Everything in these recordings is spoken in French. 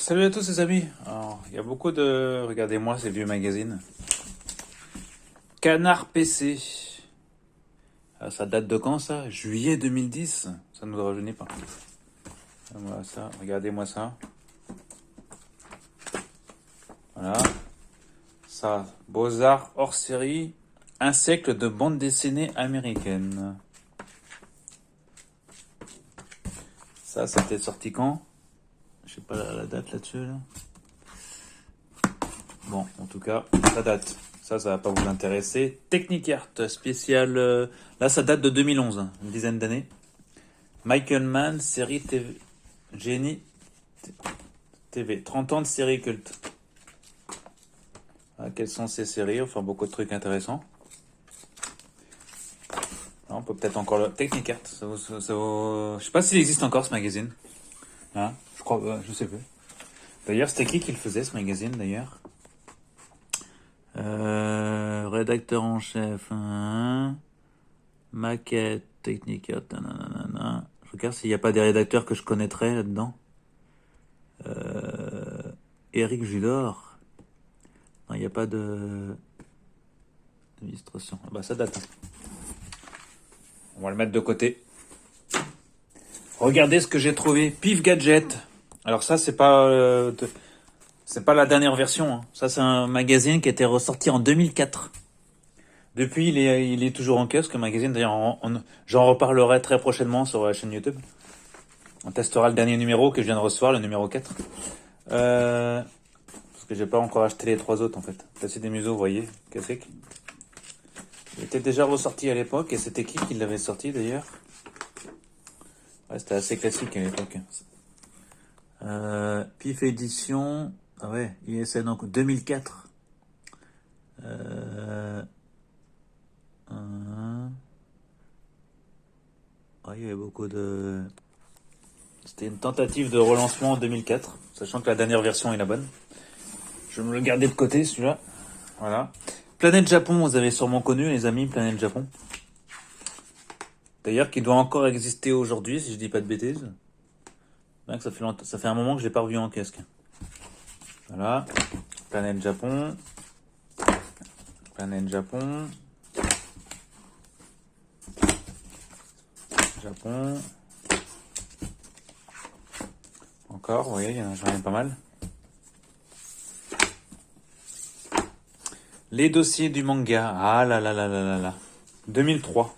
Salut à tous les amis. Alors, il y a beaucoup de... Regardez-moi ces vieux magazines. Canard PC. Ah, ça date de quand ça? Juillet 2010. Ça ne nous rajeunit pas. Voilà ça. Regardez-moi ça. Voilà. Ça. Beaux-Arts hors série. Un siècle de bande dessinée américaine. Ça, c'était sorti quand? Je sais pas la date là-dessus, là. Bon, en tout cas, ça date. Ça va pas vous intéresser. Technicart spécial. Là, ça date de 2011, hein, une dizaine d'années. Michael Mann, série TV. Génie TV. 30 ans de série culte. Ah, quelles sont ces séries? Enfin, beaucoup de trucs intéressants. Ah, on peut peut-être encore le. Technicart. Je sais pas s'il existe encore ce magazine. Hein, je crois, je sais plus. D'ailleurs, c'était qui le faisait ce magazine d'ailleurs? Rédacteur en chef, maquette, technique, nanana. Je regarde s'il n'y a pas des rédacteurs que je connaîtrais là-dedans. Éric Judor. Non, il n'y a pas de d'illustration. Ah bah ça date. On va le mettre de côté. Regardez ce que j'ai trouvé. Pif Gadget. Alors ça, c'est pas la dernière version. Hein. Ça, c'est un magazine qui a été ressorti en 2004. Depuis, il est toujours en kiosque, le magazine. D'ailleurs, j'en reparlerai très prochainement sur la chaîne YouTube. On testera le dernier numéro que je viens de recevoir, le numéro 4. Parce que j'ai pas encore acheté les 3 autres, en fait. Passer des museaux, vous voyez. Qu'est-ce que il était déjà ressorti à l'époque. Et c'était qui l'avait sorti, d'ailleurs? Ouais, c'était assez classique à l'époque. Pif édition. Ah ouais, ISN donc 2004. Il y avait beaucoup de... C'était une tentative de relancement en 2004, sachant que la dernière version est la bonne. Je vais me le garder de côté, celui-là. Voilà. Planète Japon, vous avez sûrement connu, les amis, Planète Japon. D'ailleurs, qui doit encore exister aujourd'hui, si je dis pas de bêtises. Bien que ça fait un moment que je l'ai pas revu en casque. Voilà. Planète Japon. Planète Japon. Japon. Encore, vous voyez, j'en ai pas mal. Les dossiers du manga. Ah là là là là là là. 2003.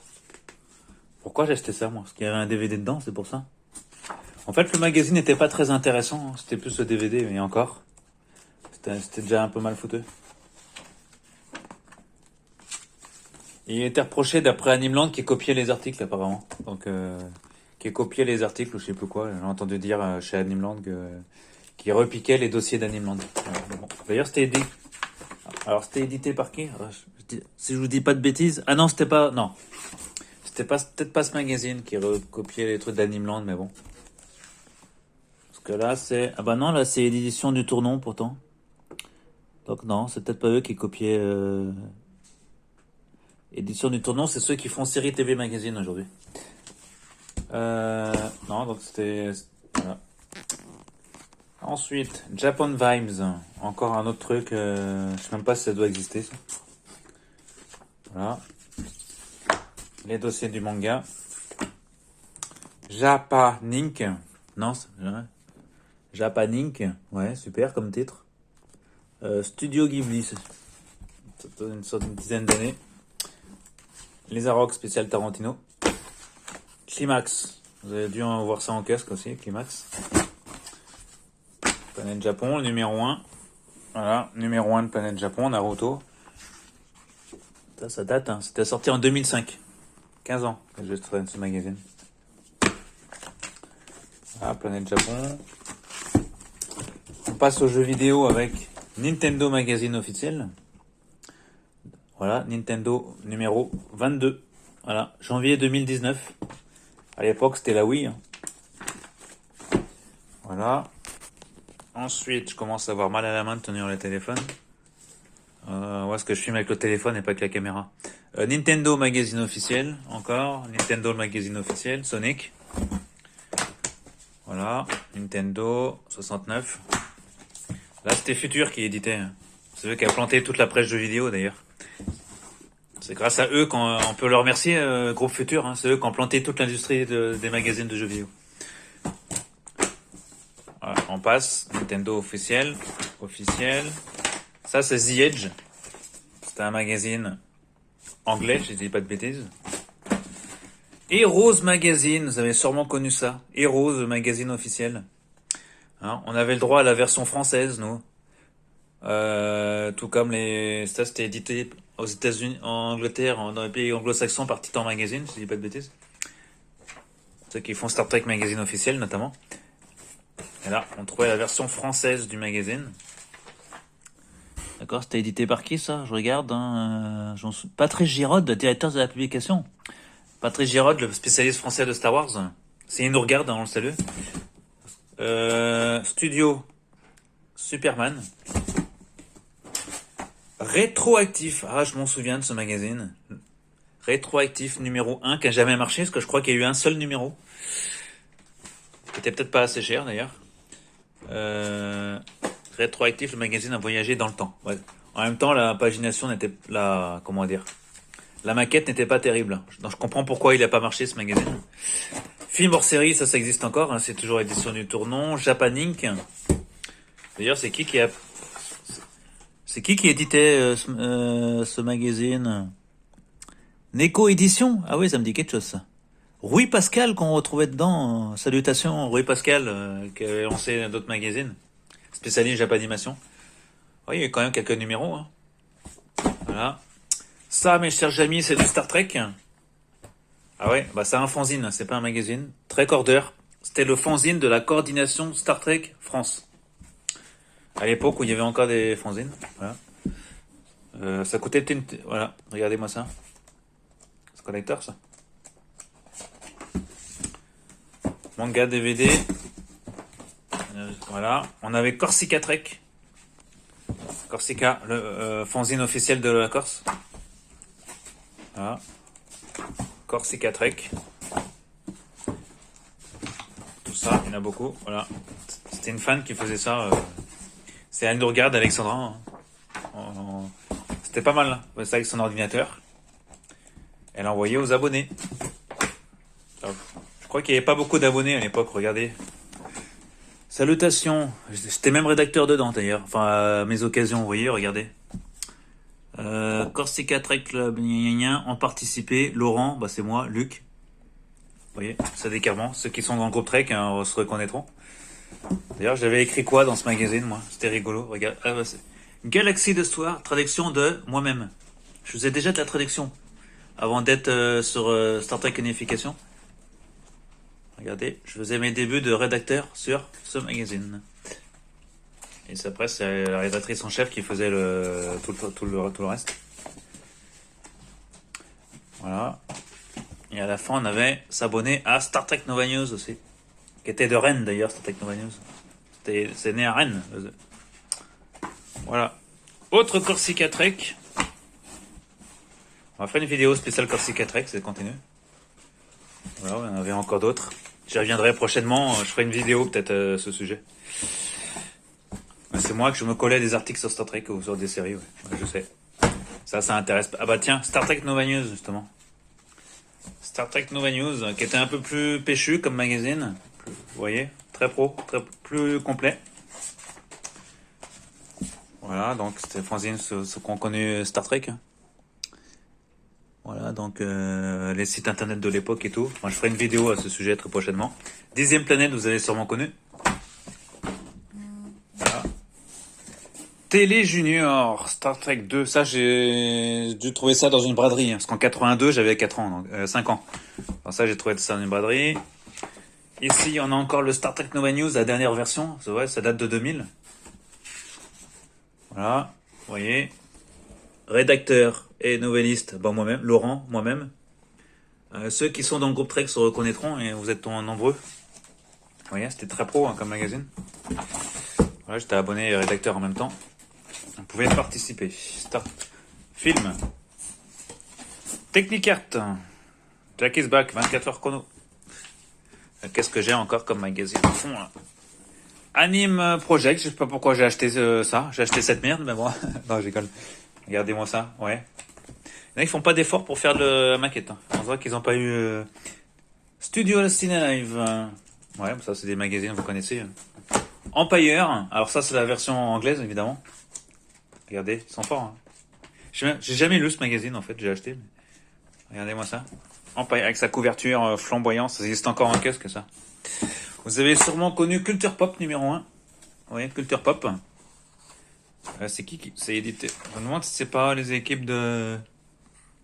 Pourquoi j'ai acheté ça, moi? Parce qu'il y avait un DVD dedans, c'est pour ça. En fait, le magazine n'était pas très intéressant. Hein. C'était plus le DVD, mais encore. C'était déjà un peu mal foutu. Il était reproché d'après Animeland qui copiait les articles, apparemment. Donc, qui copiait les articles ou je sais plus quoi. J'ai entendu dire chez Animeland qui repiquait les dossiers d'Animeland. Bon. D'ailleurs, c'était édité par qui? Si je vous dis pas de bêtises. Ah non, c'était pas. Non. C'était peut-être pas ce magazine qui recopiait les trucs d'Animeland, mais bon. Parce que là, c'est. Ah bah non, là, c'est l'édition du Tournon pourtant. Donc non, c'est peut-être pas eux qui copiaient. Édition du Tournon, c'est ceux qui font série TV magazine aujourd'hui. Non, donc c'était... Voilà. Ensuite, Japan Vibes. Encore un autre truc. Je sais même pas si ça doit exister. Ça. Voilà. Les dossiers du manga. Japanink. Non, Japanink. Ouais, super comme titre. Studio Ghibli. C'est une dizaine d'années. Les Arocs spécial Tarantino. Climax. Vous avez dû en voir ça en casque aussi, Climax. Planète Japon, le numéro 1. Voilà, numéro 1 de Planète Japon, Naruto. Ça date, hein. C'était sorti en 2005. 15 ans que je traîne ce magazine. Voilà, Planète Japon. On passe aux jeux vidéo avec Nintendo Magazine officiel. Voilà, Nintendo numéro 22. Voilà, janvier 2019. À l'époque, c'était la Wii. Voilà. Ensuite, je commence à avoir mal à la main de tenir le téléphone. Parce que je filme avec le téléphone et pas avec la caméra. Nintendo Magazine officiel, encore. Nintendo Magazine officiel, Sonic. Voilà, Nintendo 69. Là, c'était Futur qui éditait. Hein. C'est eux qui a planté toute la presse jeux vidéo, d'ailleurs. C'est grâce à eux qu'on peut leur remercier, Groupe Futur. Hein. C'est eux qui ont planté toute l'industrie des magazines de jeux vidéo. Voilà, on passe. Nintendo officiel. Ça, c'est The Edge. C'était un magazine anglais, je dis pas de bêtises. Heroes Magazine, vous avez sûrement connu ça. Heroes, le magazine officiel. Hein, on avait le droit à la version française, nous. Tout comme ça, c'était édité aux États-Unis, en Angleterre, dans les pays anglo-saxons par Titan Magazine, je dis pas de bêtises. Ceux qui font Star Trek Magazine officiel, notamment. Et là, on trouvait la version française du magazine. D'accord, c'était édité par qui, ça? Je regarde. Hein, Patrice Giraud, directeur de la publication. Patrice Giraud, le spécialiste français de Star Wars. S'il nous regarde, hein, on le salue. Studio Superman. Rétroactif. Ah, je m'en souviens de ce magazine. Rétroactif numéro 1 qui a jamais marché, parce que je crois qu'il y a eu un seul numéro. Qui était peut-être pas assez cher, d'ailleurs. Rétroactif, le magazine a voyagé dans le temps. Ouais. En même temps, la pagination n'était... comment dire, la maquette n'était pas terrible. Donc je comprends pourquoi il n'a pas marché, ce magazine. Film hors série, ça existe encore. Hein, c'est toujours édition du Tournon. Japan Inc. D'ailleurs, c'est qui éditait ce magazine? Neko Édition. Ah oui, ça me dit quelque chose, ça. Rui Pascal qu'on retrouvait dedans. Salutations, Rui Pascal, qui avait lancé d'autres magazines. Spécialiste Japanimation. Oui, il y a eu quand même quelques numéros. Hein. Voilà. Ça, mes chers amis, c'est du Star Trek. Ah ouais, bah c'est un fanzine, c'est pas un magazine. Trek-Order. C'était le fanzine de la coordination Star Trek France. À l'époque où il y avait encore des fanzines. Voilà. Ça coûtait voilà, regardez-moi ça. C'est collector, ça. Manga, DVD. Voilà. On avait Corsica Trek. Corsica, le fanzine officiel de la Corse. Voilà. Corsica Trek. Tout ça, il y en a beaucoup. Voilà. C'était une fan qui faisait ça. C'est Anne Dourgard, Alexandra. Hein. C'était pas mal. Elle faisait ça avec son ordinateur. Elle envoyait aux abonnés. Alors, je crois qu'il n'y avait pas beaucoup d'abonnés à l'époque, regardez. Salutations. J'étais même rédacteur dedans d'ailleurs. Enfin, à mes occasions, vous voyez, regardez. Corsica Trek Club, ont participé. Laurent, bah c'est moi, Luc. Vous voyez, ça décarment. Ceux qui sont dans le groupe Trek hein, se reconnaîtront. D'ailleurs, j'avais écrit quoi dans ce magazine, moi? C'était rigolo. Regarde. Ah, bah, Galaxie d'Histoire, traduction de moi-même. Je faisais déjà de la traduction avant d'être sur Star Trek Unification. Regardez, je faisais mes débuts de rédacteur sur ce magazine. Et après, c'est la rédactrice en chef qui faisait tout le reste. Voilà. Et à la fin, on avait s'abonner à Star Trek Nova News aussi. Qui était de Rennes d'ailleurs, Star Trek Nova News. C'est né à Rennes. Voilà. Autre Corsica Trek. On va faire une vidéo spéciale Corsica Trek, c'est continu. Voilà, on en avait encore d'autres. J'y reviendrai prochainement, je ferai une vidéo peut-être ce sujet. C'est moi que je me collais des articles sur Star Trek ou sur des séries, ouais, je sais. Ça intéresse. Ah bah tiens, Star Trek Nova News justement. Star Trek Nova News, qui était un peu plus péchu comme magazine. Vous voyez, très pro, plus complet. Voilà, donc c'était fanzine ce qu'on connaît Star Trek. Voilà, donc les sites internet de l'époque et tout. Moi, je ferai une vidéo à ce sujet très prochainement. 10e planète, vous avez sûrement connu. Voilà. Télé Junior, Star Trek 2. Ça, j'ai dû trouver ça dans une braderie. Hein, parce qu'en 82, j'avais 4 ans, donc 5 ans. Alors ça, j'ai trouvé ça dans une braderie. Ici, on a encore le Star Trek Nova News, la dernière version. C'est vrai, ça date de 2000. Voilà, vous voyez. Rédacteur et novelliste, bah moi-même, Laurent, moi-même. Ceux qui sont dans le groupe Trek se reconnaîtront et vous êtes nombreux. Vous voyez, c'était très pro hein, comme magazine. Voilà, j'étais abonné et rédacteur en même temps. Vous pouvez participer. Start. Film. Technicart. Jack is back, 24 heures chrono. Qu'est-ce que j'ai encore comme magazine au fond là? Anime Project, je sais pas pourquoi j'ai acheté ça. J'ai acheté cette merde, mais bon. Non, j'école. Regardez-moi ça, ouais. Il y en a qui font pas d'efforts pour faire de la maquette. Hein. On dirait qu'ils ont pas eu Studio Live. Ouais, ça c'est des magazines, vous connaissez. Hein. Empire, alors ça c'est la version anglaise évidemment. Regardez, ils sont forts. Hein. J'ai jamais lu ce magazine en fait, j'ai acheté. Mais... Regardez-moi ça. Empire avec sa couverture flamboyante, ça existe encore en kiosque ça. Vous avez sûrement connu Culture Pop numéro 1. Oui, Culture Pop. C'est qui c'est édité? Je me demande si c'est pas les équipes de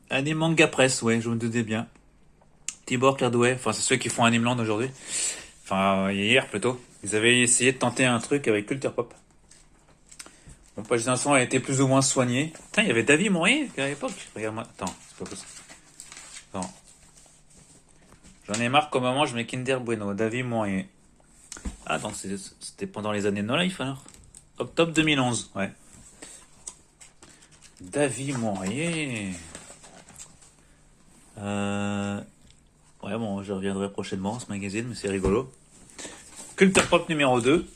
Anime Manga Press, ouais, je me doutais bien. Tibor Clairdouet, enfin c'est ceux qui font Animeland aujourd'hui. Enfin hier plutôt. Ils avaient essayé de tenter un truc avec Culture Pop. Mon page d'instant a été plus ou moins soigné. Putain, il y avait David Mourier à l'époque. Regarde-moi. Attends, c'est pas possible. Attends. J'en ai marre qu'au moment je mets Kinder Bueno. David Mourier. Ah, donc c'était pendant les années No Life alors. Octobre 2011, ouais. David Mourier. Ouais, bon, je reviendrai prochainement ce magazine, mais c'est rigolo. Culture Pop numéro 2.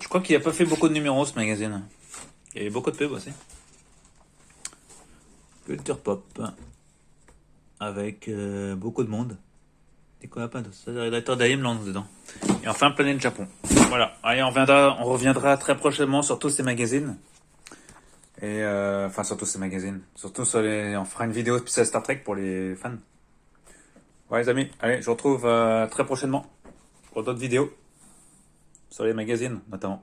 Je crois qu'il n'a pas fait beaucoup de numéros ce magazine. Il y avait beaucoup de pubs aussi. Culture Pop. Avec beaucoup de monde. C'est quoi pas de ça, le rédacteur d'Animeland dedans. Et enfin Planète Japon. Voilà. Allez, on reviendra très prochainement sur tous ces magazines. Et enfin sur tous ces magazines. Surtout sur on fera une vidéo spéciale Star Trek pour les fans. Ouais les amis, allez, je vous retrouve très prochainement pour d'autres vidéos. Sur les magazines notamment.